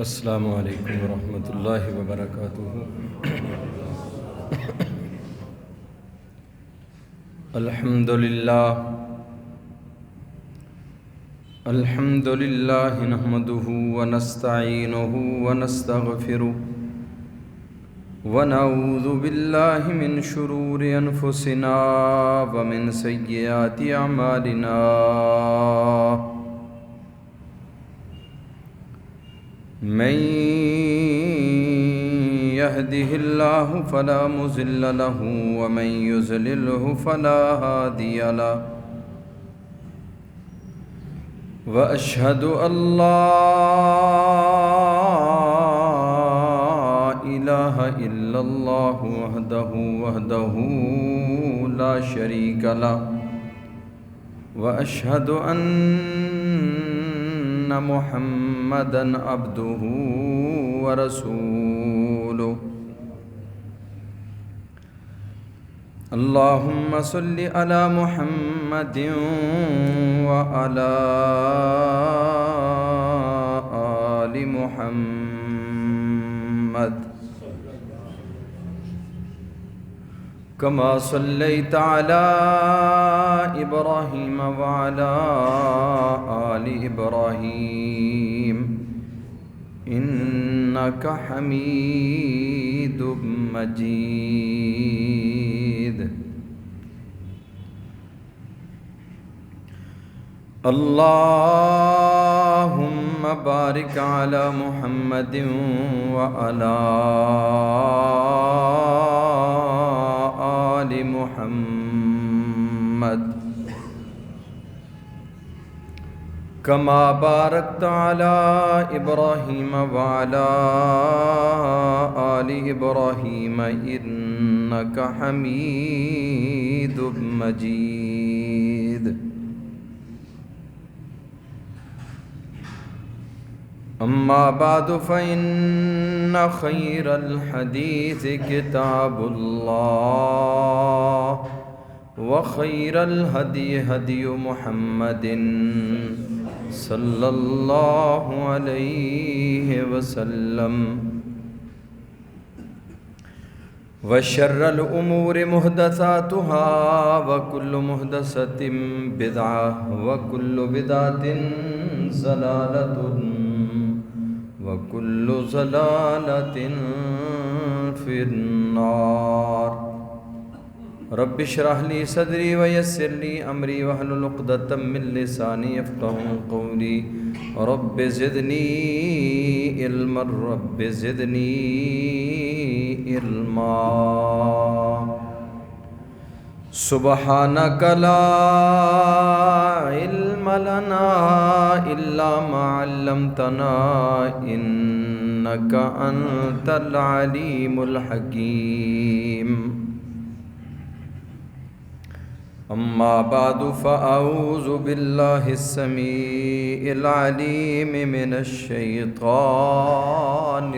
السلام علیکم ورحمۃ اللہ وبرکاتہ۔ الحمد للہ نحمده ونستعینه ونستغفره ونعوذ باللہ من شرور انفسنا ومن سیئات اعمالنا، من يهده الله فلا مضل له ومن يضلله فلا هادي له، وأشهد أن لا إله إلا الله وحده لا شريك له، وأشهد أن محمدًا عبده ورسوله۔ اللهم صل على محمد وعلى آل محمد كما صليت على إبراهيم وعلى آل إبراهيم إنك حميد مجيد۔ اللهم بارك على محمد وعلى آل محمد كما باركت على إبراهيم وعلى آل إبراهيم إنك حميد مجيد۔ أما بعد فإن خير الحديث كتاب الله، وخير الهدي هدي محمد صلى الله عليه وسلم، وشر الأمور محدثاتها وكل محدثة بدعة وكل بدعة ضلالة وكل ضلالة في النار۔ رب اشرح لي صدري ويسر لي أمري واحلل عقدة من لساني يفقهوا قولي، رب زدني علما رب زدني علما۔ سبحانك لا علم لنا إلا ما علمتنا إنك أنت العليم الحكيم۔ أما بعد فأعوذ بالله السميع العليم من الشيطان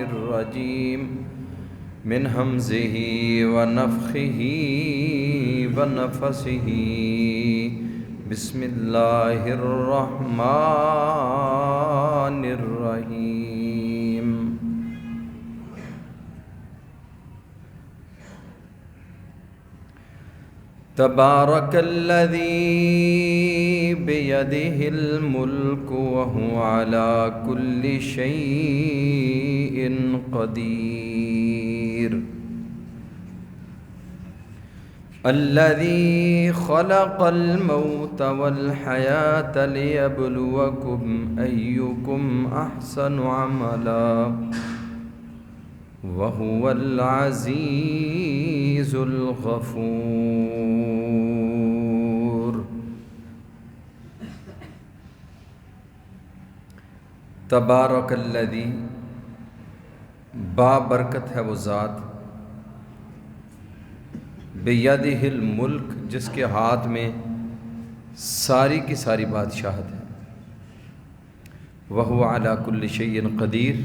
الرجيم من همزه ونفخه ونفسه، بسم الله الرحمن الرحيم۔ تبارك الذي بيده الملك وهو على كل شيء قدير، الذي خلق الموت والحياة ليبلوكم أيكم أحسن عملا، وهو العزيز الغفور۔ تبارک الذی، بابرکت ہے وہ ذات، بیدہ الملک، جس کے ہاتھ میں ساری کی ساری بادشاہت ہے، وہو علی کل شیء قدیر،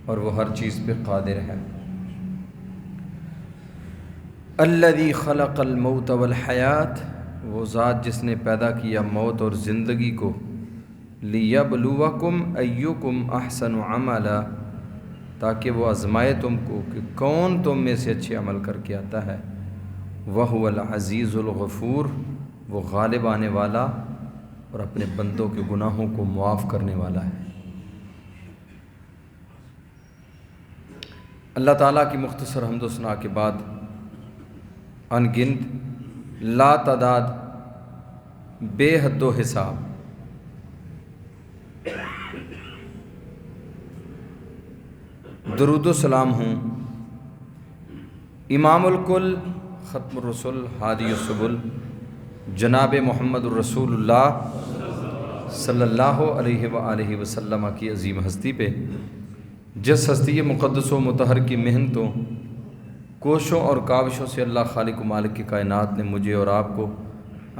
اور وہ ہر چیز پہ قادر ہے۔ الذی خلق الموت والحیات، وہ ذات جس نے پیدا کیا موت اور زندگی کو، لیبلوکم ایکم احسن عملا، تاکہ وہ آزمائے تم کو کہ کون تم میں سے اچھے عمل کر کے آتا ہے۔ وَهُوَ الْعَزِيزُ الْغَفُورُ، وہ غالب آنے والا اور اپنے بندوں کے گناہوں کو معاف کرنے والا ہے۔ اللہ تعالیٰ کی مختصر حمد و ثنا کے بعد ان گنت لا تعداد بے حد و حساب درود و سلام ہوں امام الکل ختم الرسل ہادی السبل جناب محمد الرسول اللہ صلی اللہ علیہ وآلہ وسلم کی عظیم ہستی پہ، جس ہستی مقدس و مطہر کی محنتوں، کوششوں اور کاوشوں سے اللہ خالق و مالک کی کائنات نے مجھے اور آپ کو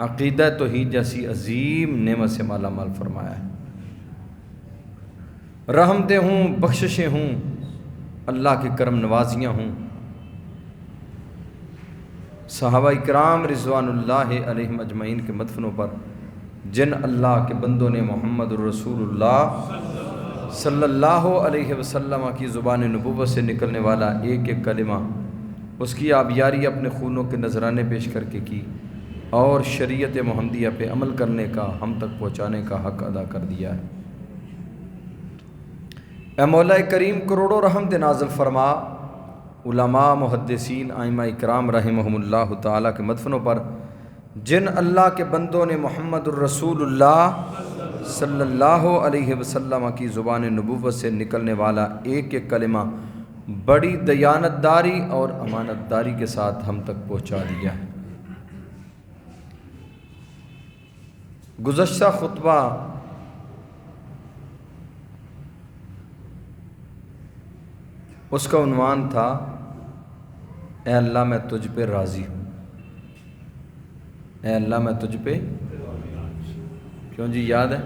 عقیدہ توحید جیسی عظیم نعمت سے مالا مال فرمایا ہے۔ رحمتیں ہوں، بخششیں ہوں، اللہ کی کرم نوازیاں ہوں، صحابہ اکرام رضوان اللہ علیہم اجمعین کے مدفنوں پر، جن اللہ کے بندوں نے محمد الرسول اللہ صلی اللہ علیہ وسلم کی زبان نبوت سے نکلنے والا ایک ایک کلمہ، اس کی آبیاری اپنے خونوں کے نذرانے پیش کر کے کی، اور شریعت محمدیہ پہ عمل کرنے کا، ہم تک پہنچانے کا حق ادا کر دیا ہے۔ اے مولا کریم، کروڑوں رحمت نازل فرما علماء، محدثین، ائمہ اکرام رحمہم اللہ تعالیٰ کے مدفنوں پر، جن اللہ کے بندوں نے محمد الرسول اللہ صلی اللہ علیہ وسلم کی زبان نبوت سے نکلنے والا ایک ایک کلمہ بڑی دیانتداری اور امانتداری کے ساتھ ہم تک پہنچا دیا ہے۔ گزشتہ خطبہ اس کا عنوان تھا اے اللہ میں تجھ پہ راضی ہوں۔ اے اللہ میں تجھ پہ، کیوں جی یاد ہے؟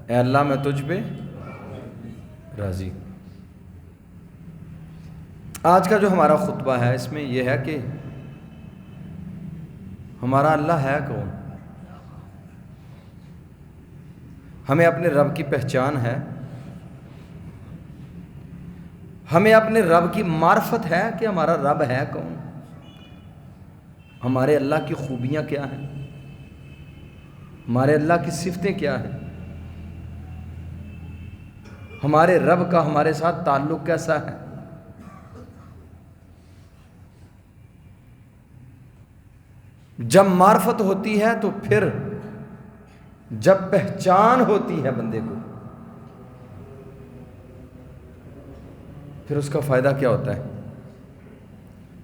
اے اللہ میں تجھ پہ راضی ہوں۔ آج کا جو ہمارا خطبہ ہے اس میں یہ ہے کہ ہمارا اللہ ہے کون؟ ہمیں اپنے رب کی پہچان ہے، ہمیں اپنے رب کی معرفت ہے کہ ہمارا رب ہے کون، ہمارے اللہ کی خوبیاں کیا ہیں، ہمارے اللہ کی صفتیں کیا ہیں، ہمارے رب کا ہمارے ساتھ تعلق کیسا ہے۔ جب معرفت ہوتی ہے تو پھر جب پہچان ہوتی ہے بندے کو، پھر اس کا فائدہ کیا ہوتا ہے؟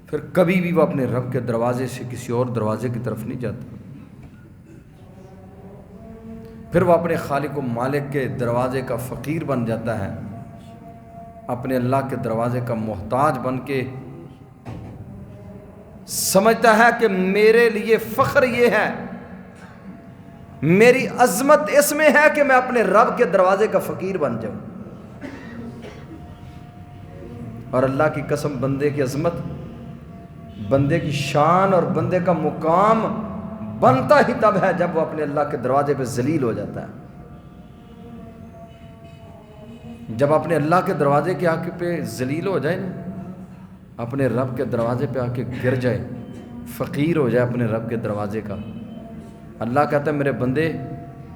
پھر کبھی بھی وہ اپنے رب کے دروازے سے کسی اور دروازے کی طرف نہیں جاتا، پھر وہ اپنے خالق و مالک کے دروازے کا فقیر بن جاتا ہے، اپنے اللہ کے دروازے کا محتاج بن کے سمجھتا ہے کہ میرے لیے فخر یہ ہے، میری عظمت اس میں ہے کہ میں اپنے رب کے دروازے کا فقیر بن جاؤں۔ اور اللہ کی قسم، بندے کی عظمت، بندے کی شان اور بندے کا مقام بنتا ہی تب ہے جب وہ اپنے اللہ کے دروازے پہ ذلیل ہو جاتا ہے، جب اپنے اللہ کے دروازے کے آ کے پہ ذلیل ہو جائے نا، اپنے رب کے دروازے پہ آ کے گر جائے، فقیر ہو جائے اپنے رب کے دروازے کا، اللہ کہتا ہے میرے بندے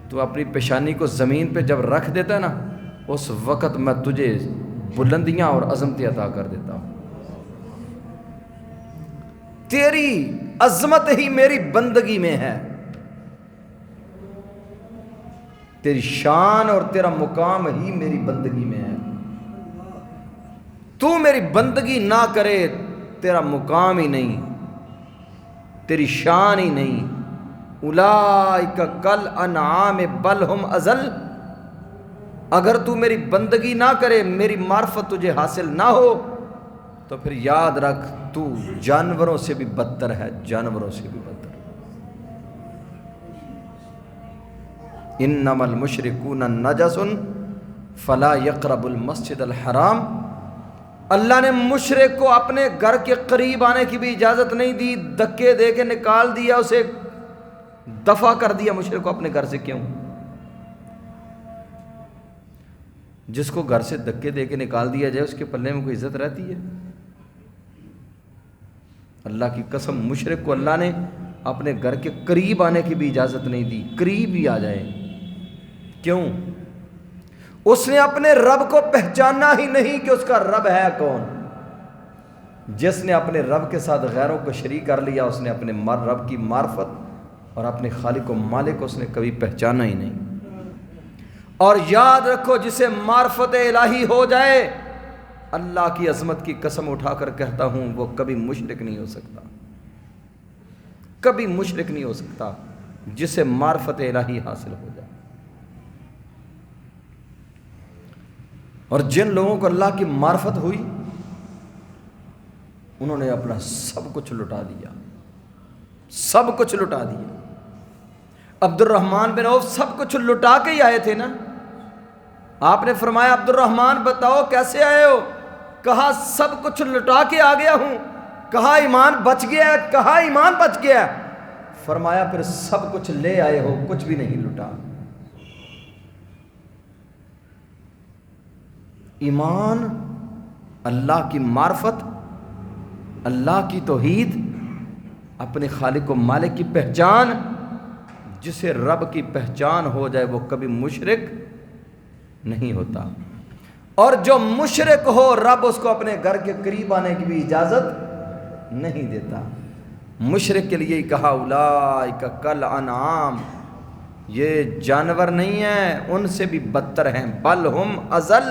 تو اپنی پیشانی کو زمین پہ جب رکھ دیتا ہے نا، اس وقت میں تجھے بلندیاں اور عظمتیں عطا کر دیتا ہوں۔ تیری عظمت ہی میری بندگی میں ہے، تیری شان اور تیرا مقام ہی میری بندگی میں ہے۔ تو میری بندگی نہ کرے، تیرا مقام ہی نہیں، تیری شان ہی نہیں۔ اولئک کالانعام بل ہم اضل، اگر تو میری بندگی نہ کرے، میری معرفت تجھے حاصل نہ ہو، تو پھر یاد رکھ تو جانوروں سے بھی بدتر ہے، جانوروں سے بھی بدتر۔ انما المشرکون نجس فلا یقربوا المسجد الحرام، اللہ نے مشرک کو اپنے گھر کے قریب آنے کی بھی اجازت نہیں دی، دھکے دے کے نکال دیا، اسے دفع کر دیا مشرک کو اپنے گھر سے. کیوں؟ جس کو گھر سے دھکے دے کے نکال دیا جائے اس کے پلے میں کوئی عزت رہتی ہے؟ اللہ کی قسم مشرک کو اللہ نے اپنے گھر کے قریب آنے کی بھی اجازت نہیں دی. قریب ہی آ جائے. کیوں؟ اس نے اپنے رب کو پہچانا ہی نہیں کہ اس کا رب ہے کون. جس نے اپنے رب کے ساتھ غیروں کو شریک کر لیا اس نے اپنے رب کی معرفت اور اپنے خالق و مالک کو اس نے کبھی پہچانا ہی نہیں. اور یاد رکھو جسے معرفت الہی ہو جائے، اللہ کی عظمت کی قسم اٹھا کر کہتا ہوں وہ کبھی مشرک نہیں ہو سکتا. کبھی مشرک نہیں ہو سکتا جسے معرفت الہی حاصل ہو جائے. اور جن لوگوں کو اللہ کی معرفت ہوئی انہوں نے اپنا سب کچھ لٹا دیا. سب کچھ لٹا دیا. عبد الرحمن بن عوف سب کچھ لٹا کے ہی آئے تھے نا. آپ نے فرمایا عبد الرحمن بتاؤ کیسے آئے ہو؟ کہا سب کچھ لٹا کے آ گیا ہوں. کہا ایمان بچ گیا ہے؟ کہا ایمان بچ گیا ہے. فرمایا پھر سب کچھ لے آئے ہو کچھ بھی نہیں لٹا. ایمان، اللہ کی معرفت، اللہ کی توحید، اپنے خالق و مالک کی پہچان. جسے رب کی پہچان ہو جائے وہ کبھی مشرک نہیں ہوتا. اور جو مشرک ہو رب اس کو اپنے گھر کے قریب آنے کی بھی اجازت نہیں دیتا. مشرک کے لیے ہی کہا اولئک کالانعام، یہ جانور نہیں ہیں، ان سے بھی بدتر ہیں. بل ہم اضل،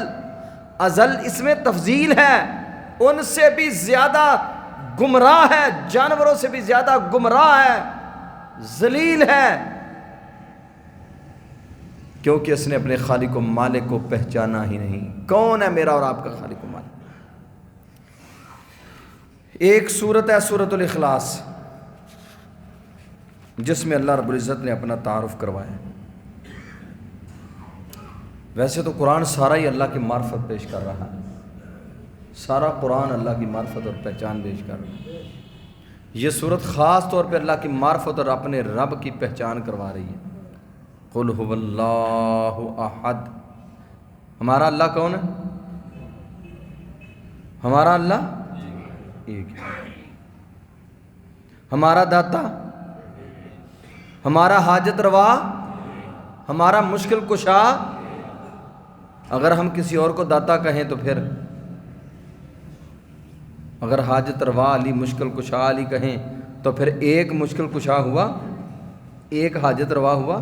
اضل اس میں تفضیل ہے، ان سے بھی زیادہ گمراہ ہے، جانوروں سے بھی زیادہ گمراہ ہے، ذلیل ہے. کیونکہ اس نے اپنے خالق و مالک کو پہچانا ہی نہیں. کون ہے میرا اور آپ کا خالق و مالک؟ ایک سورت ہے سورۃ الاخلاص جس میں اللہ رب العزت نے اپنا تعارف کروایا. ویسے تو قرآن سارا ہی اللہ کی معرفت پیش کر رہا ہے. سارا قرآن اللہ کی معرفت اور پہچان پیش کر رہا ہے. یہ سورت خاص طور پہ اللہ کی معرفت اور اپنے رب کی پہچان کروا رہی ہے. قل هو اللہ احد. ہمارا اللہ کون ہے؟ ہمارا اللہ ایک ہے. ہمارا داتا، ہمارا حاجت روا، ہمارا مشکل کشا. اگر ہم کسی اور کو داتا کہیں تو پھر، اگر حاجت روا علی، مشکل کشا علی کہیں تو پھر ایک مشکل کشا ہوا، ایک حاجت روا ہوا.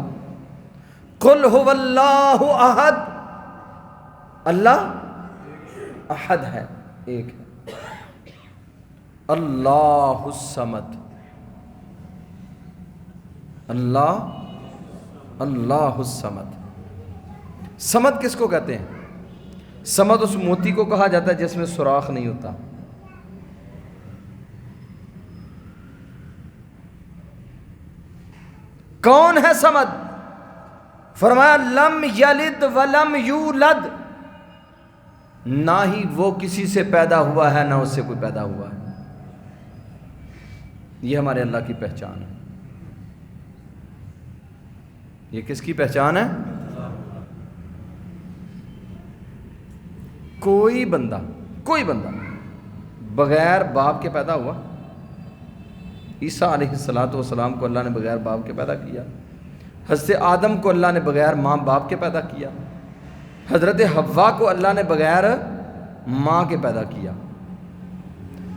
قل هو اللہ احد، اللہ احد ہے، ایک ہے. اللہ الصمد، اللہ الصمد. صمد کس کو کہتے ہیں؟ صمد اس موتی کو کہا جاتا ہے جس میں سوراخ نہیں ہوتا. کون ہے صمد؟ فرمایا لم یلد ولم یولد، نہ ہی وہ کسی سے پیدا ہوا ہے نہ اس سے کوئی پیدا ہوا ہے. یہ ہمارے اللہ کی پہچان ہے. یہ کس کی پہچان ہے؟ کوئی بندہ بغیر باپ کے پیدا ہوا؟ عیسیٰ علیہ السلام کو اللہ نے بغیر باپ کے پیدا کیا. حضرت آدم کو اللہ نے بغیر ماں باپ کے پیدا کیا. حضرت حوا کو اللہ نے بغیر ماں کے پیدا کیا.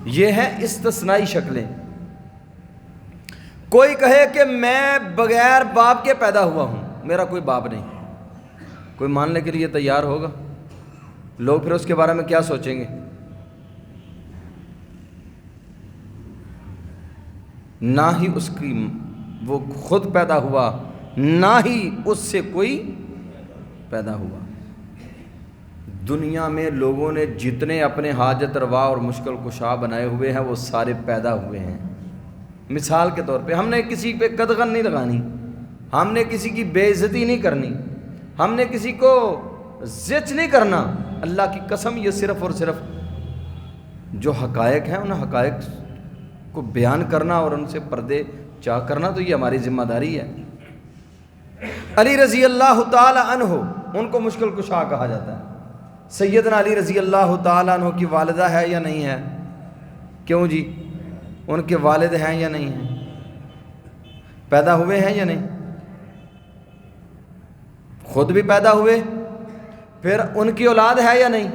یہ ہیں استثنائی شکلیں. کوئی کہے کہ میں بغیر باپ کے پیدا ہوا ہوں، میرا کوئی باپ نہیں، کوئی ماننے کے لیے تیار ہوگا؟ لوگ پھر اس کے بارے میں کیا سوچیں گے؟ نہ ہی اس کی وہ خود پیدا ہوا، نہ ہی اس سے کوئی پیدا ہوا. دنیا میں لوگوں نے جتنے اپنے حاجت روا اور مشکل کشا بنائے ہوئے ہیں وہ سارے پیدا ہوئے ہیں. مثال کے طور پہ ہم نے کسی پہ قدغن نہیں لگانی، ہم نے کسی کی بے عزتی نہیں کرنی، ہم نے کسی کو زچ نہیں کرنا. اللہ کی قسم یہ صرف اور صرف جو حقائق ہیں ان حقائق کو بیان کرنا اور ان سے پردے چاک کرنا تو یہ ہماری ذمہ داری ہے. علی رضی اللہ تعالی عنہ ان کو مشکل کشا کہا جاتا ہے۔ سیدنا علی رضی اللہ تعالی عنہ کی والدہ ہے یا نہیں ہے؟ کیوں جی؟ ان کے والد ہیں یا نہیں ہیں؟ پیدا ہوئے ہیں یا نہیں؟ خود بھی پیدا ہوئے، پھر ان کی اولاد ہے یا نہیں؟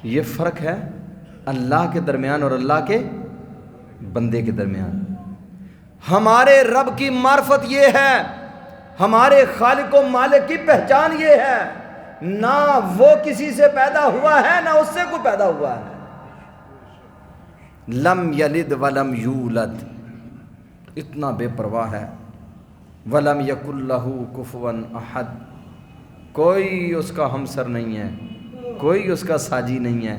یہ فرق ہے اللہ کے درمیان اور اللہ کے بندے کے درمیان۔ ہمارے رب کی معرفت یہ ہے، ہمارے خالق و مالک کی پہچان یہ ہے، نہ وہ کسی سے پیدا ہوا ہے نہ اس سے کوئی پیدا ہوا ہے۔ لم یلد ولم یولد، اتنا بے پرواہ ہے۔ ولم یکن لہ کفوا احد، کوئی اس کا ہمسر نہیں ہے، کوئی اس کا ساجی نہیں ہے،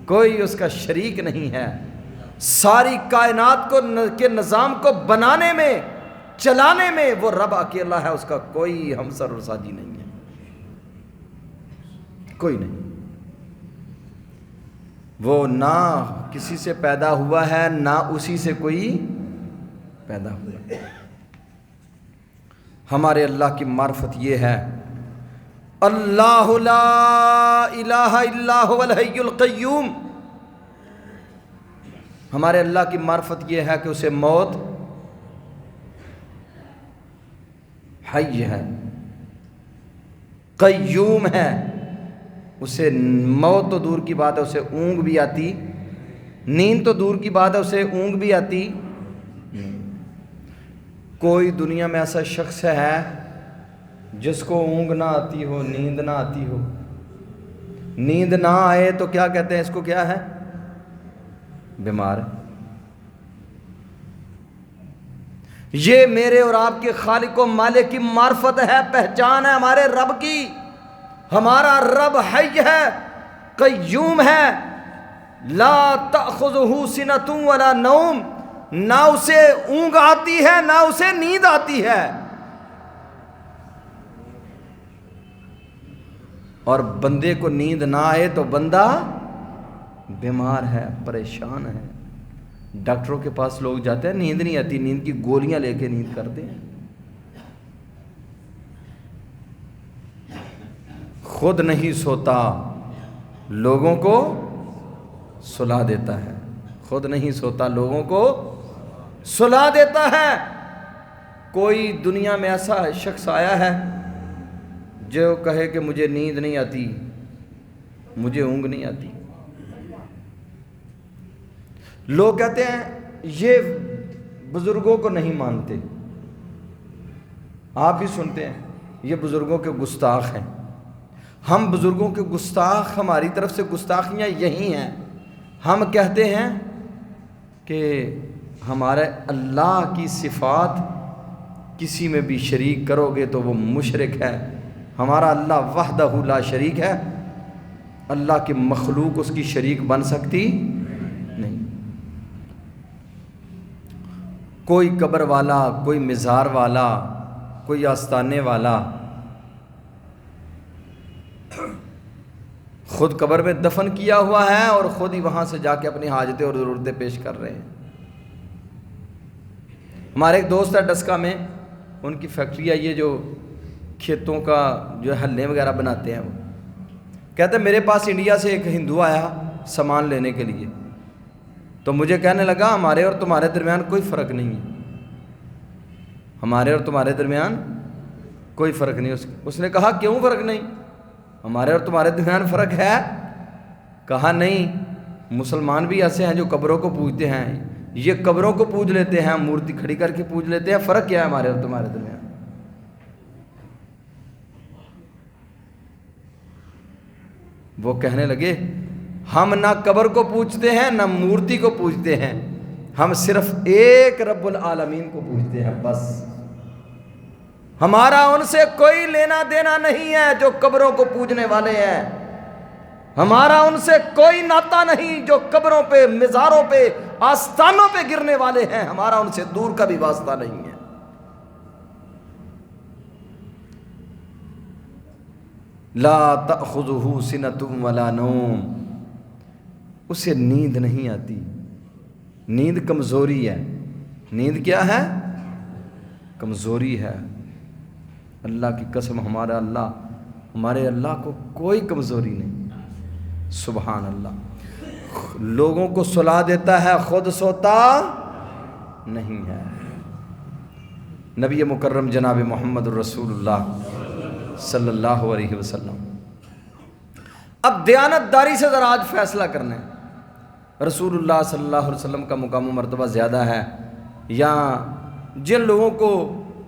کوئی اس کا شریک نہیں ہے۔ ساری کائنات کو کے نظام کو بنانے میں، چلانے میں وہ رب اکیلا ہے، اس کا کوئی ہمسر اور ساجی نہیں ہے، کوئی نہیں۔ وہ نہ کسی سے پیدا ہوا ہے نہ اسی سے کوئی پیدا ہوا ہے۔ ہمارے اللہ کی معرفت یہ ہے، اللہ لا الہ الا هو الحی القیوم۔ ہمارے اللہ کی معرفت یہ ہے کہ اسے موت حی ہے، قیوم ہے، اسے موت تو دور کی بات ہے، اسے اونگ بھی آتی، نیند تو دور کی بات ہے، اسے اونگ بھی آتی۔ کوئی دنیا میں ایسا شخص ہے جس کو اونگ نہ آتی ہو، نیند نہ آتی ہو؟ نیند نہ آئے تو کیا کہتے ہیں اس کو؟ کیا ہے؟ بیمار ہے۔ یہ میرے اور آپ کے خالق و مالک کی معرفت ہے، پہچان ہے ہمارے رب کی۔ ہمارا رب حی ہے، قیوم ہے، لا تأخذہ سنۃ ولا نوم، نہ اسے اونگ آتی ہے نہ اسے نیند آتی ہے۔ اور بندے کو نیند نہ آئے تو بندہ بیمار ہے، پریشان ہے۔ ڈاکٹروں کے پاس لوگ جاتے ہیں، نیند نہیں آتی، نیند کی گولیاں لے کے نیند کرتے ہیں۔ خود نہیں سوتا، لوگوں کو سلا دیتا ہے۔ خود نہیں سوتا، لوگوں کو سلا دیتا ہے۔ کوئی دنیا میں ایسا شخص آیا ہے جو کہے کہ مجھے نیند نہیں آتی، مجھے اونگ نہیں آتی؟ لوگ کہتے ہیں یہ بزرگوں کو نہیں مانتے، آپ بھی سنتے ہیں یہ بزرگوں کے گستاخ ہیں۔ ہم بزرگوں کے گستاخ، ہماری طرف سے گستاخیاں یہی ہیں۔ ہم کہتے ہیں کہ ہمارے اللہ کی صفات کسی میں بھی شریک کرو گے تو وہ مشرک ہے۔ ہمارا اللہ وحدہ لا شریک ہے، اللہ کی مخلوق اس کی شریک بن سکتی نہیں۔ کوئی قبر والا، کوئی مزار والا، کوئی آستانے والا خود قبر میں دفن کیا ہوا ہے اور خود ہی وہاں سے جا کے اپنی حاجتیں اور ضرورتیں پیش کر رہے ہیں۔ ہمارے ایک دوست ہے ڈسکا میں، ان کی فیکٹری ہے یہ جو کھیتوں کا جو ہلنے وغیرہ بناتے ہیں۔ وہ کہتے ہیں میرے پاس انڈیا سے ایک ہندو آیا سامان لینے کے لیے، تو مجھے کہنے لگا ہمارے اور تمہارے درمیان کوئی فرق نہیں ہے، ہمارے اور تمہارے درمیان کوئی فرق نہیں۔ اس نے کہا کیوں فرق نہیں؟ ہمارے اور تمہارے درمیان فرق ہے؟ کہا نہیں، مسلمان بھی ایسے ہیں جو قبروں کو پوجتے ہیں، یہ قبروں کو پوج لیتے ہیں، مورتی کھڑی کر کے پوج لیتے ہیں، فرق کیا ہے ہمارے اور تمہارے درمیان؟ وہ کہنے لگے ہم نہ قبر کو پوجتے ہیں نہ مورتی کو پوجتے ہیں، ہم صرف ایک رب العالمین کو پوجتے ہیں بس۔ ہمارا ان سے کوئی لینا دینا نہیں ہے جو قبروں کو پوجنے والے ہیں، ہمارا ان سے کوئی ناطہ نہیں جو قبروں پہ، مزاروں پہ، آستانوں پہ گرنے والے ہیں، ہمارا ان سے دور کا بھی واسطہ نہیں ہے۔ لا تأخذہ سنۃ ولا نوم، اسے نیند نہیں آتی۔ نیند کمزوری ہے۔ نیند کیا ہے؟ کمزوری ہے۔ اللہ کی قسم ہمارے اللہ کو کوئی کمزوری نہیں، سبحان اللہ۔ لوگوں کو سلا دیتا ہے، خود سوتا نہیں ہے۔ نبی مکرم جناب محمد الرسول اللہ صلی اللہ علیہ وسلم۔ اب دیانتداری سے ذرا آج فیصلہ کرنا ہے، رسول اللہ صلی اللہ علیہ وسلم کا مقام و مرتبہ زیادہ ہے یا جن لوگوں کو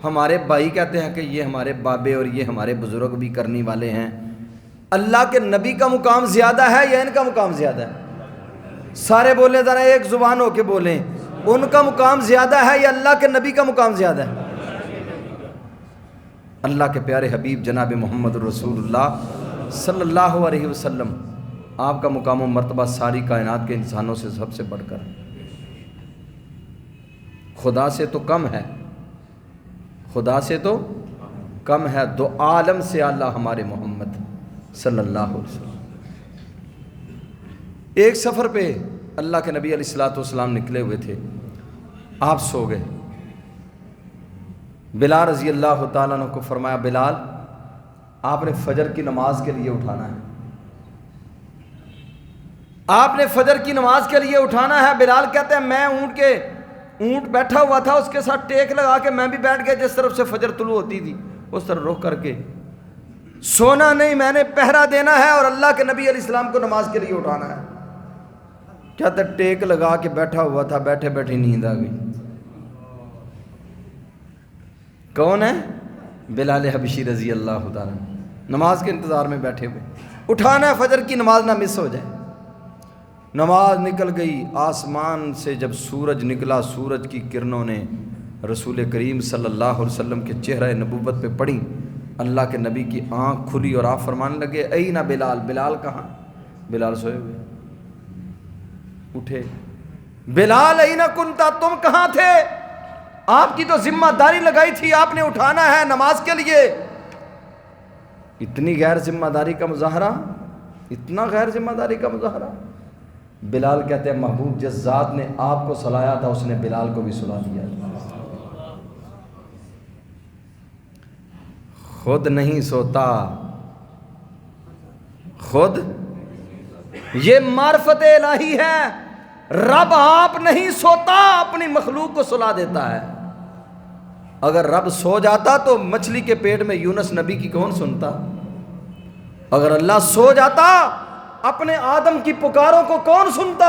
ہمارے بھائی کہتے ہیں کہ یہ ہمارے بابے اور یہ ہمارے بزرگ بھی کرنے والے ہیں، اللہ کے نبی کا مقام زیادہ ہے یا ان کا مقام زیادہ ہے؟ سارے بولیں ذرا، ایک زبان ہو کے بولیں، ان کا مقام زیادہ ہے یا اللہ کے نبی کا مقام زیادہ ہے؟ اللہ کے پیارے حبیب جناب محمد الرسول اللہ صلی اللہ علیہ وسلم، آپ کا مقام و مرتبہ ساری کائنات کے انسانوں سے سب سے بڑھ کر خدا سے تو کم ہے، خدا سے تو کم ہے، دو عالم سے اعلیٰ ہمارے محمد صلی اللہ علیہ وسلم۔ ایک سفر پہ اللہ کے نبی علیہ الصلوۃ والسلام نکلے ہوئے تھے، آپ سو گئے۔ بلال رضی اللہ تعالیٰ عنہ کو فرمایا، بلال آپ نے فجر کی نماز کے لیے اٹھانا ہے، آپ نے فجر کی نماز کے لیے اٹھانا ہے۔ بلال کہتے ہیں میں اونٹ بیٹھا ہوا تھا، اس کے ساتھ ٹیک لگا کے میں بھی بیٹھ گیا، جس طرف سے فجر طلوع ہوتی تھی اس طرف رخ کر کے، سونا نہیں، میں نے پہرا دینا ہے اور اللہ کے نبی علیہ السلام کو نماز کے لیے اٹھانا ہے۔ کہتے ٹیک لگا کے بیٹھا ہوا تھا، بیٹھے بیٹھے نیند آ گئی۔ کون ہے؟ بلال حبشی رضی اللہ تعالیٰ، نماز کے انتظار میں بیٹھے ہوئے، اٹھانا ہے فجر کی نماز نہ مس ہو جائے۔ نماز نکل گئی، آسمان سے جب سورج نکلا، سورج کی کرنوں نے رسول کریم صلی اللہ علیہ وسلم کے چہرہ نبوت پہ پڑی، اللہ کے نبی کی آنکھ کھلی اور آپ فرمانے لگے، اینا بلال، بلال کہاں؟ بلال سوئے ہوئے، اٹھے، بلال اینا کنتا، تم کہاں تھے؟ آپ کی تو ذمہ داری لگائی تھی، آپ نے اٹھانا ہے نماز کے لیے۔ اتنی غیر ذمہ داری کا مظاہرہ، اتنا غیر ذمہ داری کا مظاہرہ۔ بلال کہتے ہیں محبوب جس ذات نے آپ کو سلایا تھا اس نے بلال کو بھی سلا دیا۔ خود نہیں سوتا، خود یہ معرفت الہی ہے، رب آپ نہیں سوتا، اپنی مخلوق کو سلا دیتا ہے۔ اگر رب سو جاتا تو مچھلی کے پیٹ میں یونس نبی کی کون سنتا؟ اگر اللہ سو جاتا اپنے آدم کی پکاروں کو کون سنتا؟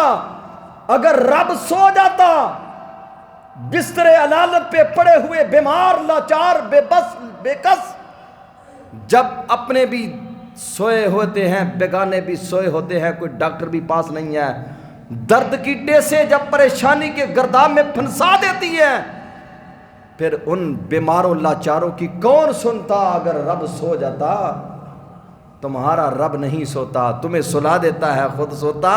اگر رب سو جاتا بستر علالت پہ پڑے ہوئے بیمار، لاچار، بے بس، بے کس، جب اپنے بھی سوئے ہوتے ہیں، بیگانے بھی سوئے ہوتے ہیں، کوئی ڈاکٹر بھی پاس نہیں ہے، درد کی ٹیسیں جب پریشانی کے گرداب میں پھنسا دیتی ہے، پھر ان بیماروں لاچاروں کی کون سنتا؟ اگر رب سو جاتا، تمہارا رب نہیں سوتا، تمہیں سلا دیتا ہے، خود سوتا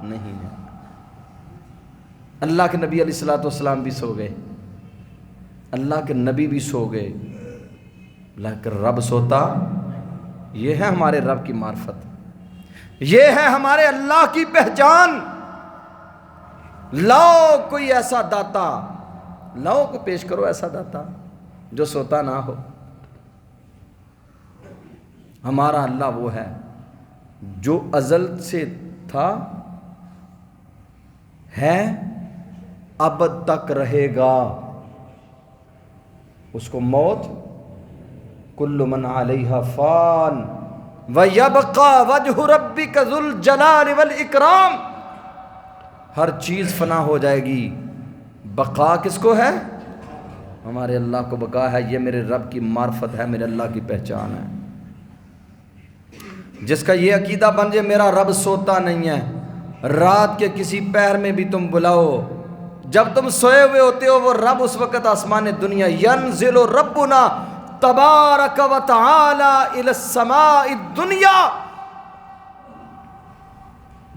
نہیں ہے۔ اللہ کے نبی علیہ الصلوۃ والسلام بھی سو گئے، اللہ کے نبی بھی سو گئے، لیکن رب سوتا۔ یہ ہے ہمارے رب کی معرفت، یہ ہے ہمارے اللہ کی پہچان۔ لاؤ کوئی ایسا داتا، لاؤ کو پیش کرو ایسا داتا جو سوتا نہ ہو۔ ہمارا اللہ وہ ہے جو ازل سے تھا، ہے، ابد تک رہے گا، اس کو موت، کل من علیہا فان وَيَبْقَى وَجْهُ رَبِّكَ ذُو الْجَلَالِ وَالْإِكْرَامِ، ہر چیز فنا ہو جائے گی، بقا کس کو ہے؟ ہمارے اللہ کو بقا ہے۔ یہ میرے رب کی معرفت ہے، میرے اللہ کی پہچان ہے۔ جس کا یہ عقیدہ بن جائے میرا رب سوتا نہیں ہے، رات کے کسی پہر میں بھی تم بلاؤ، جب تم سوئے ہوئے ہوتے ہو وہ رب اس وقت آسمان دنیا، ینزل ربنا تبارک و تعالی الی السماء الدنیا،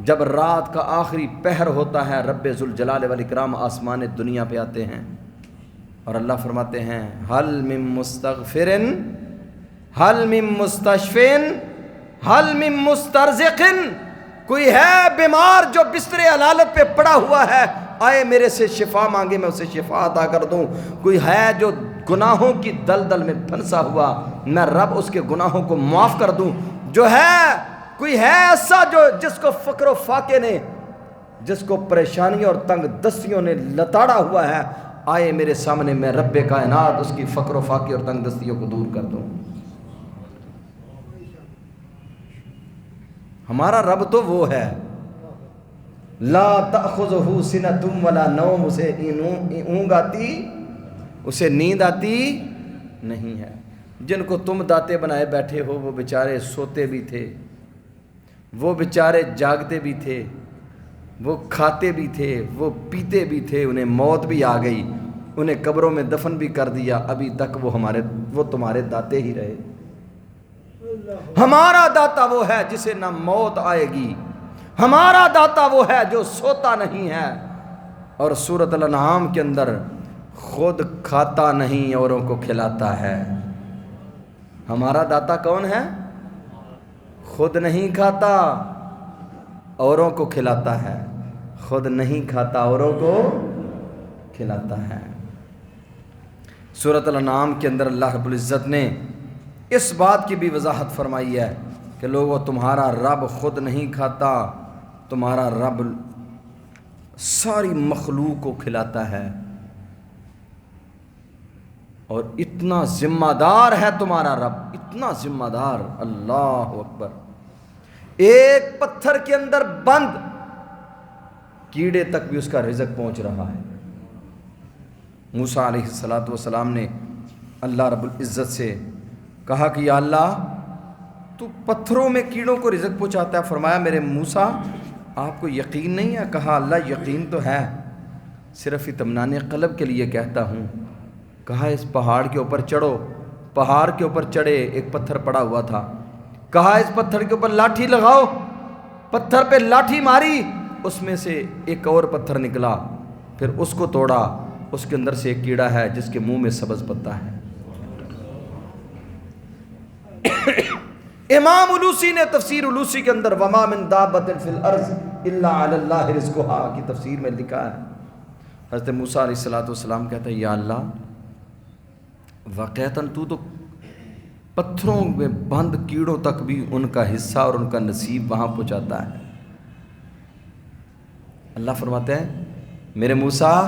جب رات کا آخری پہر ہوتا ہے رب ذوالجلال والاکرام آسمان دنیا پہ آتے ہیں اور اللہ فرماتے ہیں حل من مستغفر حل من مستشفین حل من مسترزق، کوئی ہے بیمار جو بستر علالت پہ پڑا ہوا ہے، آئے میرے سے شفا مانگے میں اسے شفا عطا کر دوں۔ کوئی ہے جو گناہوں کی دلدل میں پھنسا ہوا، میں رب اس کے گناہوں کو معاف کر دوں۔ جو ہے کوئی ہے ایسا جو جس کو فقر و فاقے نے، جس کو پریشانیوں اور تنگ دستیوں نے لتاڑا ہوا ہے، آئے میرے سامنے، میں رب کائنات اس کی فقر و فاقے اور تنگ دستیوں کو دور کر دوں۔ ہمارا رب تو وہ ہے، لا تأخذہ سنۃ ولا نوم، اسے نیند آتی نہیں ہے۔ جن کو تم داتے بنائے بیٹھے ہو وہ بیچارے سوتے بھی تھے، وہ بیچارے جاگتے بھی تھے، وہ کھاتے بھی تھے، وہ پیتے بھی تھے، انہیں موت بھی آ گئی، انہیں قبروں میں دفن بھی کر دیا، ابھی تک وہ تمہارے داتے ہی رہے۔ ہمارا داتا وہ ہے جسے نہ موت آئے گی، ہمارا داتا وہ ہے جو سوتا نہیں ہے، اور سورۃ الانعام کے اندر خود کھاتا نہیں اوروں کو کھلاتا ہے۔ ہمارا داتا کون ہے؟ خود نہیں کھاتا اوروں کو کھلاتا ہے، خود نہیں کھاتا اوروں کو کھلاتا ہے۔ سورۃ الانعام کے اندر اللہ رب العزت نے اس بات کی بھی وضاحت فرمائی ہے کہ لوگوں تمہارا رب خود نہیں کھاتا، تمہارا رب ساری مخلوق کو کھلاتا ہے، اور اتنا ذمہ دار ہے تمہارا رب، اتنا ذمہ دار، اللہ اکبر۔ ایک پتھر کے اندر بند کیڑے تک بھی اس کا رزق پہنچ رہا ہے۔ موسیٰ علیہ السلام نے اللہ رب العزت سے کہا کہ یا اللہ تو پتھروں میں کیڑوں کو رزق پہنچاتا ہے۔ فرمایا میرے موسیٰ آپ کو یقین نہیں ہے؟ کہا اللہ یقین تو ہے، صرف اطمینان قلب کے لیے کہتا ہوں۔ کہا اس پہاڑ کے اوپر چڑھو، پہاڑ کے اوپر چڑھے، ایک پتھر پڑا ہوا تھا، کہا اس پتھر کے اوپر لاٹھی لگاؤ، پتھر پہ لاٹھی ماری، اس میں سے ایک اور پتھر نکلا، پھر اس کو توڑا، اس کے اندر سے ایک کیڑا ہے جس کے منہ میں سبز پتا ہے۔ امام علوسی نے تفسیر علوسی کے اندر وما من دابۃ فی الارض الا علی اللہ رزقها کی تفسیر میں لکھا ہے، حضرت موسیٰ علیہ السلام کہتا ہے یا اللہ واقعتاً تو پتھروں میں بند کیڑوں تک بھی ان کا حصہ اور ان کا نصیب وہاں پہنچاتا ہے۔ اللہ فرماتے ہیں میرے موسیٰ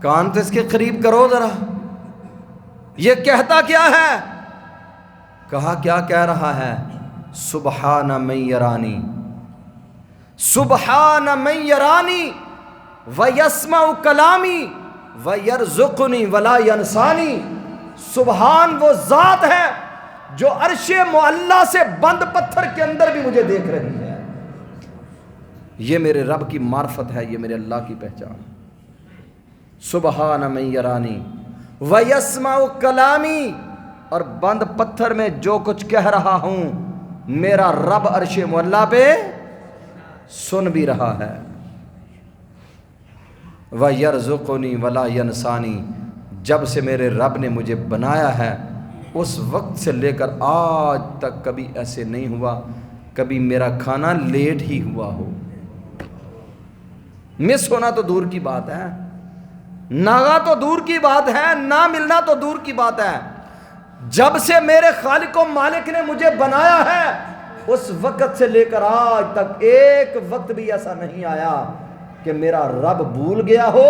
کان تو اس کے قریب کرو ذرا، یہ کہتا کیا ہے؟ کہا کیا کہہ رہا ہے؟ سبحان من یرانی، سبحان من یرانی ویسمع کلامی ویرزقنی ولا ینسانی۔ سبحان وہ ذات ہے جو عرش معلیٰ سے بند پتھر کے اندر بھی مجھے دیکھ رہی ہے۔ یہ میرے رب کی معرفت ہے، یہ میرے اللہ کی پہچان۔ سبحان من یرانی ویسمع کلامی، اور بند پتھر میں جو کچھ کہہ رہا ہوں میرا رب عرش معلیٰ پہ سن بھی رہا ہے۔ وَيَرْزُقُنِي وَلَا يَنْسَانِي، جب سے میرے رب نے مجھے بنایا ہے اس وقت سے لے کر آج تک کبھی ایسے نہیں ہوا کبھی میرا کھانا لیٹ ہی ہوا ہو۔ مس ہونا تو دور کی بات ہے، ناغا تو دور کی بات ہے، نہ ملنا تو دور کی بات ہے۔ جب سے میرے خالق و مالک نے مجھے بنایا ہے اس وقت سے لے کر آج تک ایک وقت بھی ایسا نہیں آیا کہ میرا رب بھول گیا ہو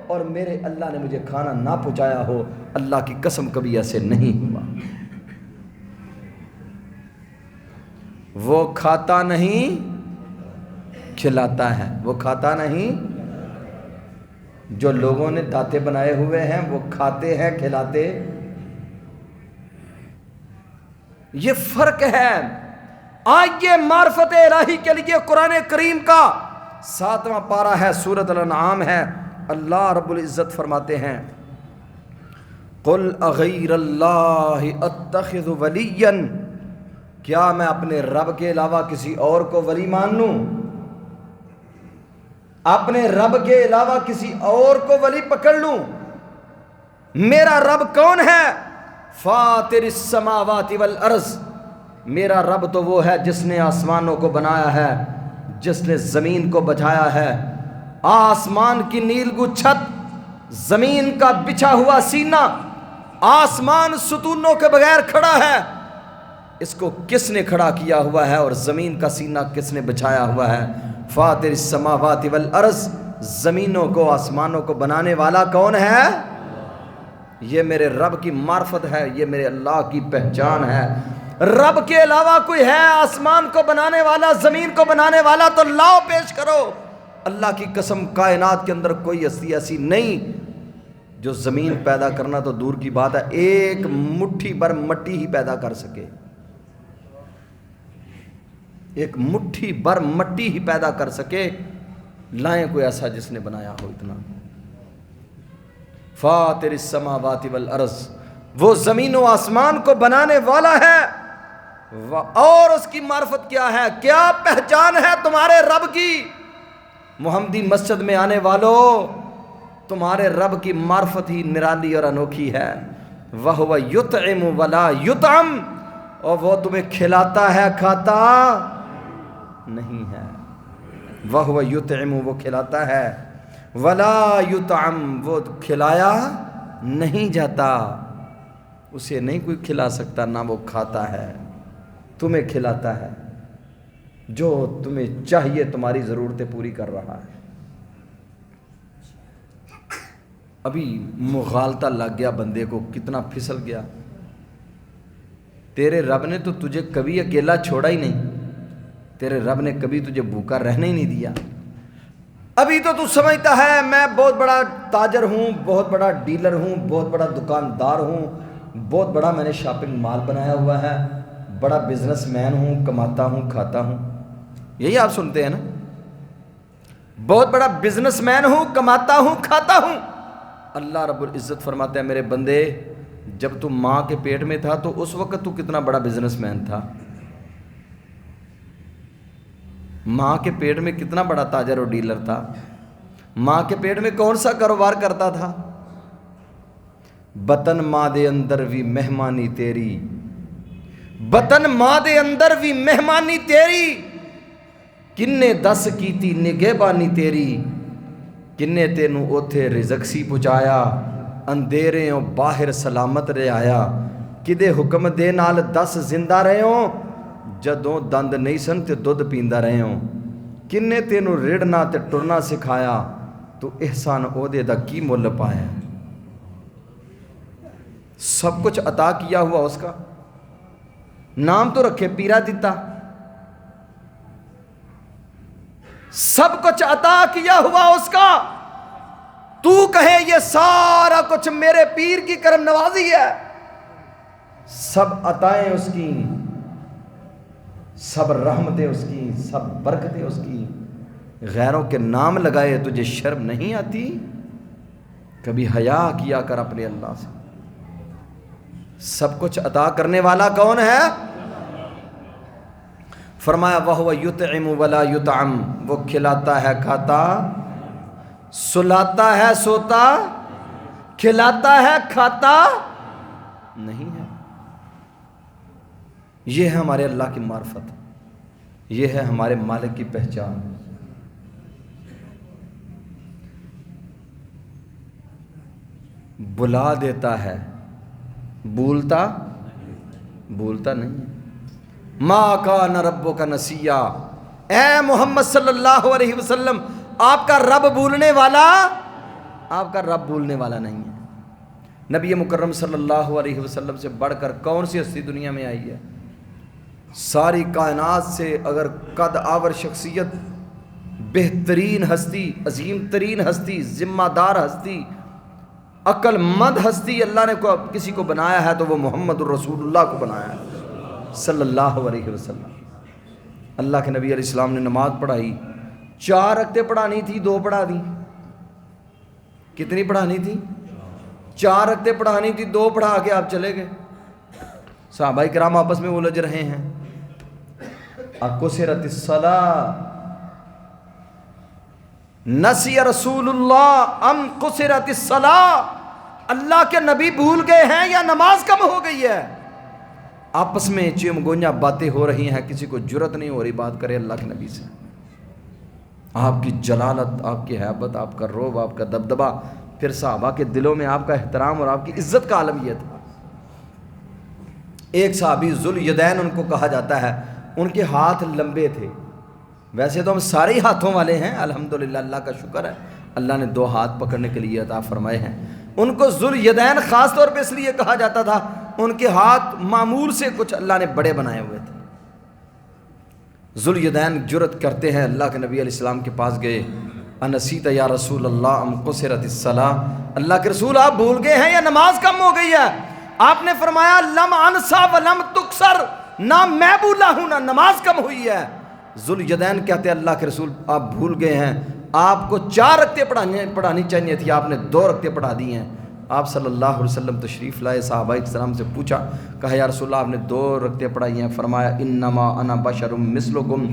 اور میرے اللہ نے مجھے کھانا نہ پہنچایا ہو۔ اللہ کی قسم کبھی ایسے نہیں ہوا۔ وہ کھاتا نہیں کھلاتا ہے، وہ کھاتا نہیں۔ جو لوگوں نے داتے بنائے ہوئے ہیں وہ کھاتے ہیں کھلاتے، یہ فرق ہے۔ آئیے معرفت الہی کے لیے قرآن کریم کا 7واں پارہ ہے، سورۃ الانعام ہے۔ اللہ رب العزت فرماتے ہیں قل اغیر اللہ اتخذ ولیا، کیا میں اپنے رب کے علاوہ کسی اور کو ولی مان لوں؟ اپنے رب کے علاوہ کسی اور کو ولی پکڑ لوں؟ میرا رب کون ہے؟ فاطر السماوات والارض، میرا رب تو وہ ہے جس نے آسمانوں کو بنایا ہے، جس نے زمین کو بچھایا ہے، آسمان کی نیلگو چھت، زمین کا بچھا ہوا سینہ، آسمان ستونوں کے بغیر کھڑا ہے، اس کو کس نے کھڑا کیا ہوا ہے اور زمین کا سینہ کس نے بچھایا ہوا ہے؟ فاطر السماوات والارض، زمینوں کو آسمانوں کو بنانے والا کون ہے؟ یہ میرے رب کی معرفت ہے، یہ میرے اللہ کی پہچان ہے۔ رب کے علاوہ کوئی ہے آسمان کو بنانے والا، زمین کو بنانے والا؟ تو لاؤ پیش کرو۔ اللہ کی قسم کائنات کے اندر کوئی ہستی ایسی نہیں جو زمین پیدا کرنا تو دور کی بات ہے، ایک مٹھی بھر مٹی ہی پیدا کر سکے، ایک مٹھی بھر مٹی ہی پیدا کر سکے۔ لائیں کوئی ایسا جس نے بنایا ہو اتنا۔ فاطر السماوات والارض، وہ زمین و آسمان کو بنانے والا ہے، اور اس کی معرفت کیا ہے؟ کیا پہچان ہے تمہارے رب کی؟ محمدی مسجد میں آنے والوں، تمہارے رب کی معرفت ہی نرالی اور انوکھی ہے۔ وَهُوَ يُطْعِمُ وَلَا يُطْعَمُ، اور وہ تمہیں کھلاتا ہے کھاتا نہیں ہے۔ وَهُوَ يُطْعِمُ، وہ کھلاتا ہے، وَلَا يُطْعَمُ، وہ کھلایا نہیں جاتا، اسے نہیں کوئی کھلا سکتا، نہ وہ کھاتا ہے، تمہیں کھلاتا ہے، جو تمہیں چاہیے تمہاری ضرورتیں پوری کر رہا ہے۔ ابھی مغالطہ لگ گیا بندے کو، کتنا پھسل گیا۔ تیرے رب نے تو تجھے کبھی اکیلا چھوڑا ہی نہیں، تیرے رب نے کبھی تجھے بھوکا رہنے ہی نہیں دیا۔ ابھی تو سمجھتا ہے میں بہت بڑا تاجر ہوں، بہت بڑا ڈیلر ہوں، بہت بڑا دکاندار ہوں، بہت بڑا میں نے شاپنگ مال بنایا ہوا ہے، بڑا بزنس مین ہوں، کماتا ہوں کھاتا ہوں۔ یہی آپ سنتے ہیں نا، بہت بڑا بزنس مین ہوں، کماتا ہوں کھاتا ہوں۔ اللہ رب العزت فرماتا ہے میرے بندے، جب تو ماں کے پیٹ میں تھا تو اس وقت تو کتنا بڑا بزنس مین تھا، ماں کے پیٹ میں کتنا بڑا تاجر اور ڈیلر تھا، ماں کے پیٹ میں کون سا کاروبار کرتا تھا؟ بطن ماں دے اندر بھی مہمانی تیری، بطن ماں دے اندر بھی مہمانی تیری، کنے دس کیتی نگہبانی تیری، کنے تینوں اوتھے رزق سی پہنچایا، اندھیرے ہوں باہر سلامت رہ آیا، کدے حکم دے نال 10 زندہ رہے ہوں، جدوں دند نہیں سن تے دودھ پیندا رہے ہوں، کنے تینوں رڑنا تے ٹرنا سکھایا، تو احسان عہدے دا کی مول پایا؟ سب کچھ عطا کیا ہوا اس کا، نام تو رکھے پیرا دیتا، سب کچھ عطا کیا ہوا اس کا، تو کہے یہ سارا کچھ میرے پیر کی کرم نوازی ہے؟ سب عطائیں اس کی، سب رحمتیں اس کی، سب برکتیں اس کی، غیروں کے نام لگائے تجھے شرم نہیں آتی؟ کبھی حیا کیا کر اپنے اللہ سے۔ سب کچھ عطا کرنے والا کون ہے؟ فرمایا وَهُوَ يُطْعِمُ وَلَا يُطْعَمُ، وہ کھلاتا ہے کھاتا، سلاتا ہے سوتا، کھلاتا ہے کھاتا نہیں ہے۔ یہ ہے ہمارے اللہ کی معرفت، یہ ہے ہمارے مالک کی پہچان۔ بلا دیتا ہے، بھولتا نہیں ہے۔ ما کان ربک نسیا، اے محمد صلی اللہ علیہ وسلم، آپ کا رب بھولنے والا، آپ کا رب بھولنے والا نہیں ہے۔ نبی مکرم صلی اللہ علیہ وسلم سے بڑھ کر کون سی ہستی دنیا میں آئی ہے؟ ساری کائنات سے اگر قد آور شخصیت، بہترین ہستی، عظیم ترین ہستی، ذمہ دار ہستی، عقل مند ہستی اللہ نے کسی کو بنایا ہے تو وہ محمد الرسول اللہ کو بنایا ہے صلی اللہ علیہ وسلم۔ اللہ کے نبی علیہ السلام نے نماز پڑھائی، 4 رکعتیں پڑھانی تھی، 2 پڑھا دی۔ کتنی پڑھانی تھی؟ 4 رکعتیں پڑھانی تھی، 2 پڑھا کے آپ چلے گئے۔ صحابہ کرام آپس میں الجھ رہے ہیں، اقصرت الصلاۃ نسی رسول اللہ ام قصرت الصلاۃ، اللہ کے نبی بھول گئے ہیں یا نماز کم ہو گئی ہے؟ آپس میں چم گونیا باتیں ہو رہی ہیں، کسی کو جرت نہیں ہو رہی بات کرے اللہ کے نبی سے۔ آپ کی جلالت، آپ کی ہیبت، آپ کا رعب، آپ کا دبدبہ، پھر صحابہ کے دلوں میں آپ کا احترام اور آپ کی عزت کا عالم یہ تھا۔ ایک صحابی ذوالیدین ان کو کہا جاتا ہے، ان کے ہاتھ لمبے تھے، ویسے تو ہم سارے ہی ہاتھوں والے ہیں الحمدللہ، اللہ کا شکر ہے، اللہ نے 2 ہاتھ پکڑنے کے لیے عطا فرمائے ہیں۔ ان کو ذوالیدین خاص طور پہ اس لیے کہا جاتا تھا، ان کے ہاتھ معمول سے کچھ اللہ نے بڑے بنائے ہوئے تھے۔ ذوالیدین جرأت کرتے ہیں، اللہ کے نبی علیہ السلام کے پاس گئے، انسیت یا رسول اللہ ام قصرت الصلاۃ، اللہ کے رسول آپ بھول گئے ہیں یا نماز کم ہو گئی ہے؟ آپ نے فرمایا لم انسا ولم تکسر، نہ میں بھولا ہوں نہ نماز کم ہوئی ہے۔ ذوالیدین کہتے ہیں اللہ کے رسول آپ بھول گئے ہیں، آپ کو 4 رکعتیں پڑھانی چاہیے تھی، آپ نے 2 رکعتیں پڑھا دی ہیں۔ آپ صلی اللہ علیہ وسلم تشریف لائے، صحابہ کرام سے پوچھا، کہا یا رسول اللہ آپ نے 2 رکعتیں پڑھائی ہیں؟ فرمایا انما انا بشر مثلکم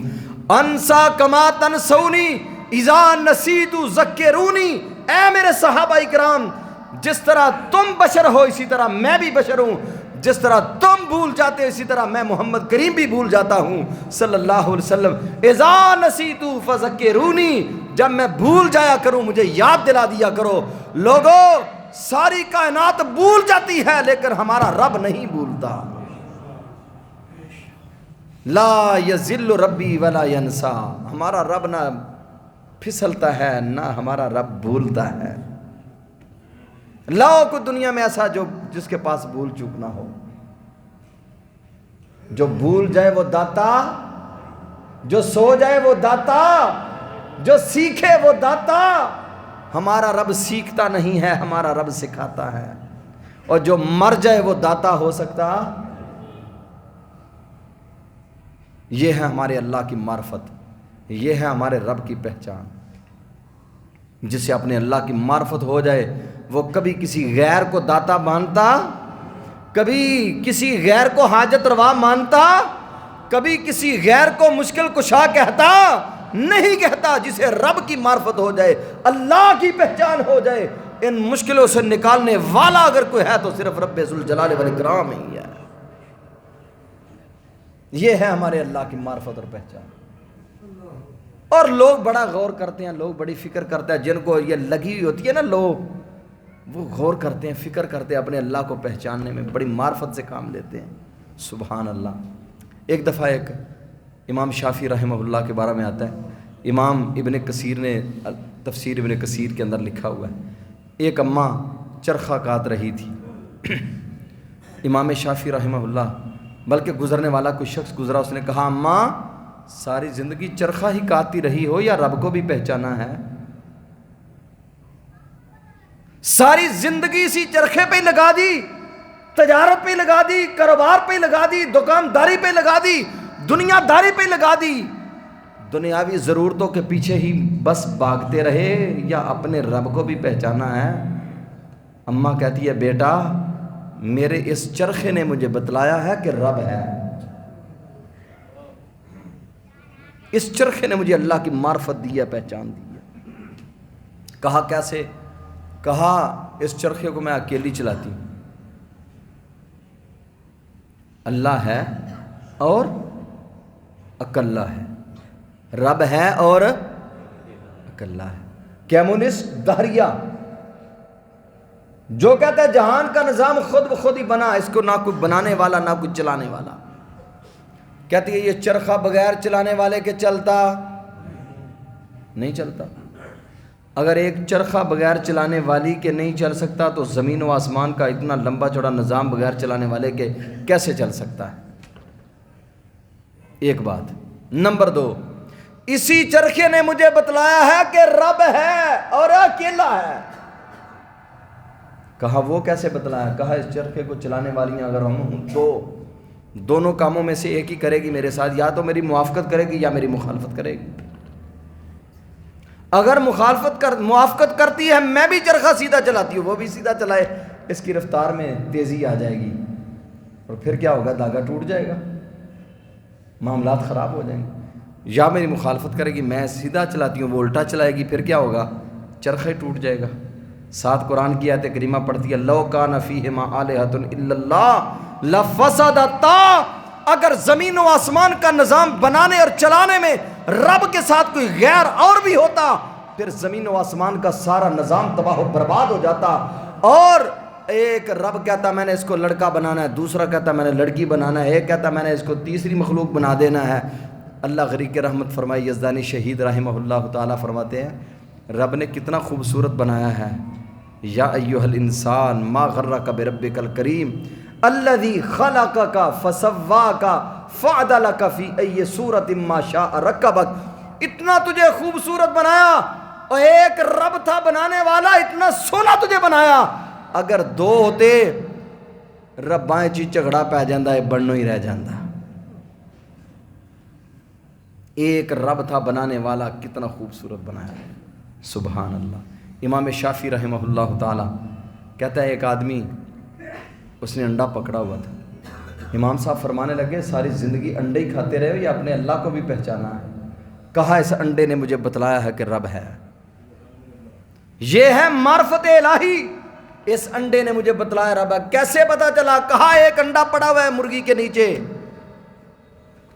انسا کما تنسونی اذا نسیت ذکرونی، اے میرے صحابہ کرام جس طرح تم بشر ہو اسی طرح میں بھی بشر ہوں، جس طرح تم بھول جاتے ہو اسی طرح میں محمد کریم بھی بھول جاتا ہوں صلی اللہ علیہ وسلم۔ اذا نسیت فذکرونی، جب میں بھول جایا کروں مجھے یاد دلا دیا کرو۔ لوگوں ساری کائنات بھول جاتی ہے لیکن ہمارا رب نہیں بھولتا۔ لا یذل ربی ولا ینسا، ہمارا رب نہ پھسلتا ہے نہ ہمارا رب بھولتا ہے۔ لاؤ کو دنیا میں ایسا جس کے پاس بھول چوک نہ ہو، جو بھول جائے وہ داتا، جو سو جائے وہ داتا، جو سیکھے وہ داتا۔ ہمارا رب سیکھتا نہیں ہے، ہمارا رب سکھاتا ہے، اور جو مر جائے وہ داتا ہو سکتا۔ یہ ہے ہمارے اللہ کی معرفت، یہ ہے ہمارے رب کی پہچان۔ جسے اپنے اللہ کی معرفت ہو جائے وہ کبھی کسی غیر کو داتا مانتا، کبھی کسی غیر کو حاجت روا مانتا، کبھی کسی غیر کو مشکل کشا کہتا نہیں کہتا۔ جسے رب کی معرفت ہو جائے، اللہ کی پہچان ہو جائے، ان مشکلوں سے نکالنے والا اگر کوئی ہے تو صرف رب ذوالجلال والاکرام ہی ہے۔ یہ ہے ہمارے اللہ کی معرفت اور پہچان۔ اور لوگ بڑا غور کرتے ہیں، لوگ بڑی فکر کرتے ہیں، جن کو یہ لگی ہوئی ہوتی ہے نا، لوگ وہ غور کرتے ہیں، فکر کرتے ہیں، اپنے اللہ کو پہچاننے میں بڑی معرفت سے کام لیتے ہیں۔ سبحان اللہ۔ ایک دفعہ ایک امام شافعی رحمہ اللہ کے بارے میں آتا ہے، امام ابن کثیر نے تفسیر ابن کثیر کے اندر لکھا ہوا ہے، ایک اماں چرخہ کاٹ رہی تھی۔ امام شافعی رحمہ اللہ بلکہ گزرنے والا کوئی شخص گزرا، اس نے کہا اماں ساری زندگی چرخہ ہی کاٹتی رہی ہو یا رب کو بھی پہچانا ہے؟ ساری زندگی اسی چرخے پہ لگا دی، تجارت پہ لگا دی، کاروبار پہ لگا دی، دکانداری پہ لگا دی، دنیا داری پہ لگا دی، دنیاوی ضرورتوں کے پیچھے ہی بس بھاگتے رہے یا اپنے رب کو بھی پہچانا ہے؟ اماں کہتی ہے بیٹا میرے اس چرخے نے مجھے بتلایا ہے کہ رب ہے، اس چرخے نے مجھے اللہ کی معرفت دی ہے، پہچان دی ہے۔ کہا کیسے؟ کہا اس چرخے کو میں اکیلی چلاتی ہوں، اللہ ہے اور اکلا ہے، رب ہے اور اکلا ہے۔ کمیونسٹ دہریہ جو کہتا ہے جہان کا نظام خود بخود ہی بنا، اس کو نہ کوئی بنانے والا نہ کوئی چلانے والا، کہتی ہے یہ چرخہ بغیر چلانے والے کے چلتا نہیں چلتا۔ اگر ایک چرخہ بغیر چلانے والی کے نہیں چل سکتا تو زمین و آسمان کا اتنا لمبا چوڑا نظام بغیر چلانے والے کے کیسے چل سکتا ہے؟ ایک بات۔ نمبر 2، اسی چرخے نے مجھے بتلایا ہے کہ رب ہے اور اکیلا ہے۔ کہا وہ کیسے بتلایا؟ کہا اس چرخے کو چلانے والی اگر ہم ہوں تو دونوں کاموں میں سے ایک ہی کرے گی میرے ساتھ، یا تو میری موافقت کرے گی یا میری مخالفت کرے گی۔ اگر موافقت کرتی ہے میں بھی چرخہ سیدھا چلاتی ہوں، وہ بھی سیدھا چلائے، اس کی رفتار میں تیزی آ جائے گی اور پھر کیا ہوگا؟ دھاگا ٹوٹ جائے گا، معاملات خراب ہو جائیں گے۔ یا میری مخالفت کرے گی، میں سیدھا چلاتی ہوں وہ الٹا چلائے گی، پھر کیا ہوگا؟ چرخہ ٹوٹ جائے گا۔ ساتھ قرآن کی آیت کریمہ پڑھتی ہے لو کان فیہما آلہۃ الا اللہ لفسدتا، اگر زمین و آسمان کا نظام بنانے اور چلانے میں رب کے ساتھ کوئی غیر اور بھی ہوتا پھر زمین و آسمان کا سارا نظام تباہ و برباد ہو جاتا. اور ایک رب کہتا میں نے اس کو لڑکا بنانا ہے، دوسرا کہتا میں نے لڑکی بنانا ہے، ایک کہتا میں نے اس کو تیسری مخلوق بنا دینا ہے. اللہ غریق رحمت فرمائی یزدانی شہید رحمہ اللہ تعالیٰ فرماتے ہیں رب نے کتنا خوبصورت بنایا ہے. یا ایھا الانسان ما غرک بربک الکریم الذی خلقک فسواک فعدلک فی ای صورت ما شاء رکبک. اتنا تجھے خوبصورت بنایا اور ایک رب تھا بنانے والا، اتنا سونا تجھے بنایا. اگر دو ہوتے ربائیں چی جھگڑا پہ جاندہ ہے، بننو ہی رہ جاندہ. ایک رب تھا بنانے والا، کتنا خوبصورت بنایا. سبحان اللہ. امام شافعی رحمہ اللہ تعالی کہتا ہے ایک آدمی اس نے انڈا پکڑا ہوا تھا. امام صاحب فرمانے لگے ساری زندگی انڈے ہی کھاتے رہے یا اپنے اللہ کو بھی پہچانا ہے؟ کہا اس انڈے نے مجھے بتلایا ہے کہ رب ہے. یہ ہے معرفت الہی. اس انڈے نے مجھے بتلایا رب ہے. کیسے پتا چلا؟ کہا ایک انڈا پڑا ہوا ہے مرغی کے نیچے.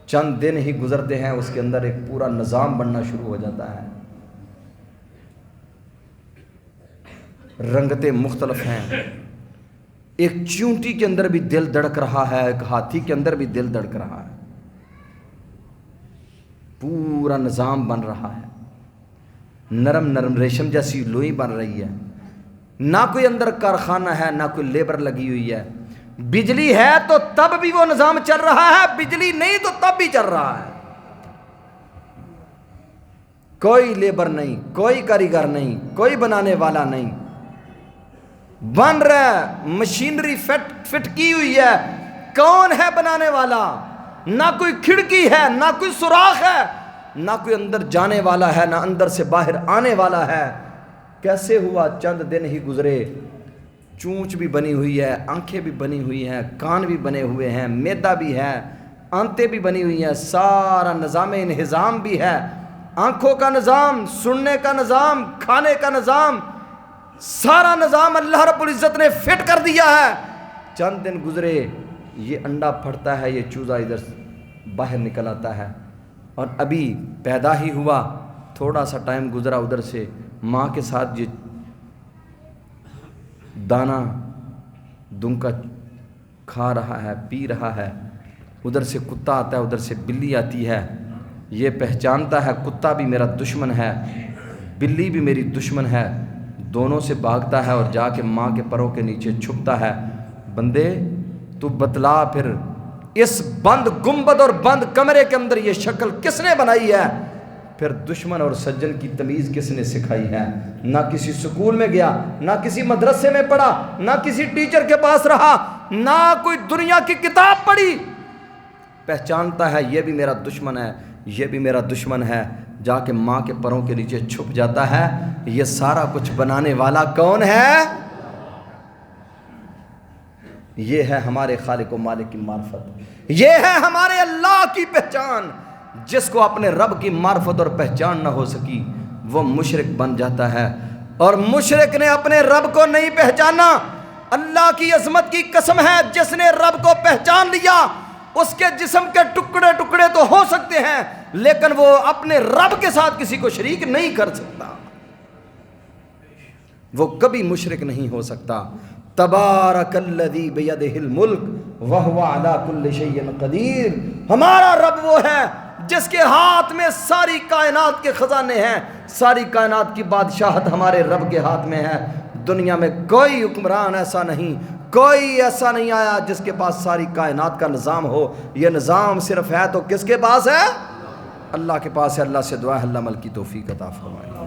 چند دن ہی گزرتے ہیں اس کے اندر ایک پورا نظام بننا شروع ہو جاتا ہے. رنگتیں مختلف ہیں. ایک چونٹی کے اندر بھی دل دھڑک رہا ہے، ایک ہاتھی کے اندر بھی دل دھڑک رہا ہے. پورا نظام بن رہا ہے. نرم نرم ریشم جیسی لوئی بن رہی ہے. نہ کوئی اندر کارخانہ ہے، نہ کوئی لیبر لگی ہوئی ہے. بجلی ہے تو تب بھی وہ نظام چل رہا ہے، بجلی نہیں تو تب بھی چل رہا ہے. کوئی لیبر نہیں، کوئی کاریگر نہیں، کوئی بنانے والا نہیں. بن رہا ہے، مشینری فٹ کی ہوئی ہے. کون ہے بنانے والا؟ نہ کوئی کھڑکی ہے، نہ کوئی سوراخ ہے، نہ کوئی اندر جانے والا ہے، نہ اندر سے باہر آنے والا ہے. کیسے ہوا؟ چند دن ہی گزرے. چونچ بھی بنی ہوئی ہے، آنکھیں بھی بنی ہوئی ہیں، کان بھی بنے ہوئے ہیں، میدا بھی ہے، آنتیں بھی بنی ہوئی ہیں، سارا نظام انہضام بھی ہے. آنکھوں کا نظام، سننے کا نظام، کھانے کا نظام، سارا نظام اللہ رب العزت نے فٹ کر دیا ہے. چند دن گزرے، یہ انڈا پھٹتا ہے، یہ چوزا ادھر باہر نکل آتا ہے. اور ابھی پیدا ہی ہوا، تھوڑا سا ٹائم گزرا، ادھر سے ماں کے ساتھ یہ دانہ دنکا کھا رہا ہے، پی رہا ہے. ادھر سے کتا آتا ہے، ادھر سے بلی آتی ہے. یہ پہچانتا ہے کتا بھی میرا دشمن ہے، بلی بھی میری دشمن ہے. دونوں سے بھاگتا ہے اور جا کے ماں کے پروں کے نیچے چھپتا ہے. بندے تو بتلا پھر اس بند گنبد اور بند کمرے کے اندر یہ شکل کس نے بنائی ہے؟ پھر دشمن اور سجن کی تمیز کس نے سکھائی ہے؟ نہ کسی سکول میں گیا، نہ کسی مدرسے میں پڑھا، نہ کسی ٹیچر کے پاس رہا، نہ کوئی دنیا کی کتاب پڑھی. پہچانتا ہے یہ بھی میرا دشمن ہے، یہ بھی میرا دشمن ہے. جا کے ماں کے پروں کے نیچے چھپ جاتا ہے. یہ سارا کچھ بنانے والا کون ہے؟ یہ ہے ہمارے خالق و مالک کی معرفت. یہ ہے ہمارے اللہ کی پہچان. جس کو اپنے رب کی معرفت اور پہچان نہ ہو سکی وہ مشرک بن جاتا ہے. اور مشرک نے اپنے رب کو نہیں پہچانا. اللہ کی عظمت کی قسم ہے، جس نے رب کو پہچان لیا اس کے جسم کے ٹکڑے ٹکڑے تو ہو سکتے ہیں لیکن وہ اپنے رب کے ساتھ کسی کو شریک نہیں کر سکتا. وہ کبھی مشرک نہیں ہو سکتا. تبارک الذی بیدہ الملک وہو علی کل شیء قدیر. ہمارا رب وہ ہے جس کے ہاتھ میں ساری کائنات کے خزانے ہیں. ساری کائنات کی بادشاہت ہمارے رب کے ہاتھ میں ہے. دنیا میں کوئی حکمران ایسا نہیں، کوئی ایسا نہیں آیا جس کے پاس ساری کائنات کا نظام ہو. یہ نظام صرف ہے تو کس کے پاس ہے؟ اللہ کے پاس ہے. اللہ سے دعا ہے اللہ عمل کی توفیق عطا فرمائے.